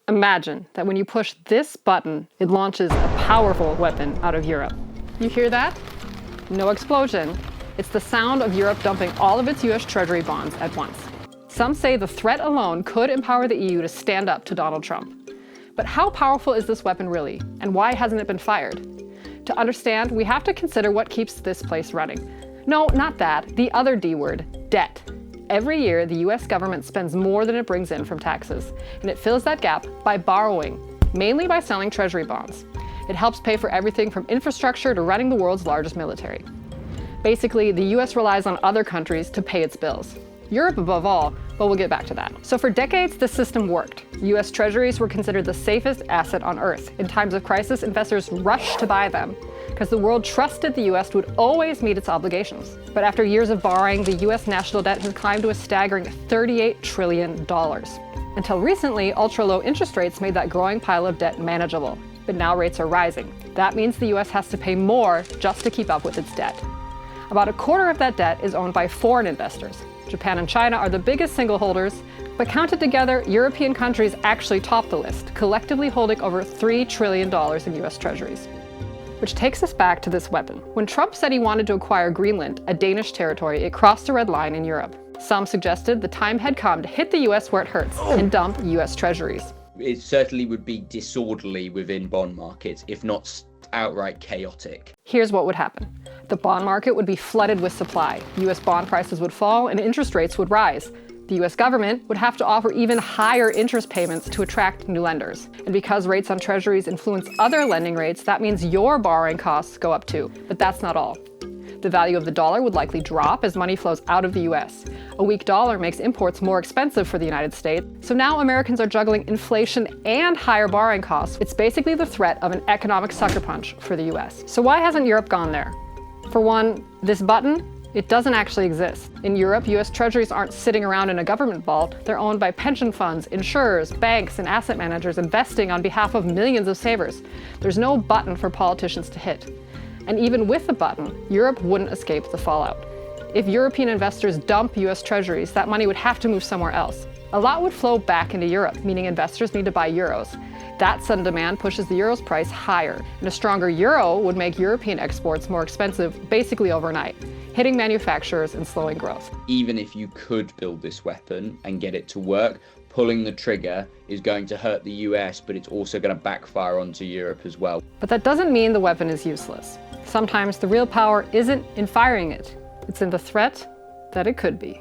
Imagine that when you push this button, it launches a powerful weapon out of Europe. You hear that? No explosion. It's the sound of Europe dumping all of its US Treasury bonds at once. Some say the threat alone could empower the EU to stand up to Donald Trump. But how powerful is this weapon really, and why hasn't it been fired? To understand, we have to consider what keeps this place running. No, not that, the other D word, debt. Every year, the US government spends more than it brings in from taxes, and it fills that gap by borrowing, mainly by selling Treasury bonds. It helps pay for everything from infrastructure to running the world's largest military. Basically, the US relies on other countries to pay its bills. Europe above all, but we'll get back to that. So for decades, this system worked. US Treasuries were considered the safest asset on Earth. In times of crisis, investors rushed to buy them because the world trusted the US would always meet its obligations. But after years of borrowing, the US national debt has climbed to a staggering $38 trillion. Until recently, ultra-low interest rates made that growing pile of debt manageable. But now rates are rising. That means the US has to pay more just to keep up with its debt. About a quarter of that debt is owned by foreign investors. Japan and China are the biggest single holders, but counted together, European countries actually top the list, collectively holding over $3 trillion in US Treasuries. Which takes us back to this weapon. When Trump said he wanted to acquire Greenland, a Danish territory, it crossed a red line in Europe. Some suggested the time had come to hit the US where it hurts and dump US Treasuries. It certainly would be disorderly within bond markets, if not outright chaotic. Here's what would happen. The bond market would be flooded with supply. US bond prices would fall and interest rates would rise. The US government would have to offer even higher interest payments to attract new lenders. And because rates on treasuries influence other lending rates, that means your borrowing costs go up too. But that's not all. The value of the dollar would likely drop as money flows out of the US. A weak dollar makes imports more expensive for the United States. So now Americans are juggling inflation and higher borrowing costs. It's basically the threat of an economic sucker punch for the US. So why hasn't Europe gone there? For one, this button, it doesn't actually exist. In Europe, US Treasuries aren't sitting around in a government vault. They're owned by pension funds, insurers, banks, and asset managers investing on behalf of millions of savers. There's no button for politicians to hit. And even with the button, Europe wouldn't escape the fallout. If European investors dump US Treasuries, that money would have to move somewhere else. A lot would flow back into Europe, meaning investors need to buy euros. That sudden demand pushes the euro's price higher, and a stronger euro would make European exports more expensive basically overnight, hitting manufacturers and slowing growth. Even if you could build this weapon and get it to work, pulling the trigger is going to hurt the US, but it's also going to backfire onto Europe as well. But that doesn't mean the weapon is useless. Sometimes the real power isn't in firing it, it's in the threat that it could be.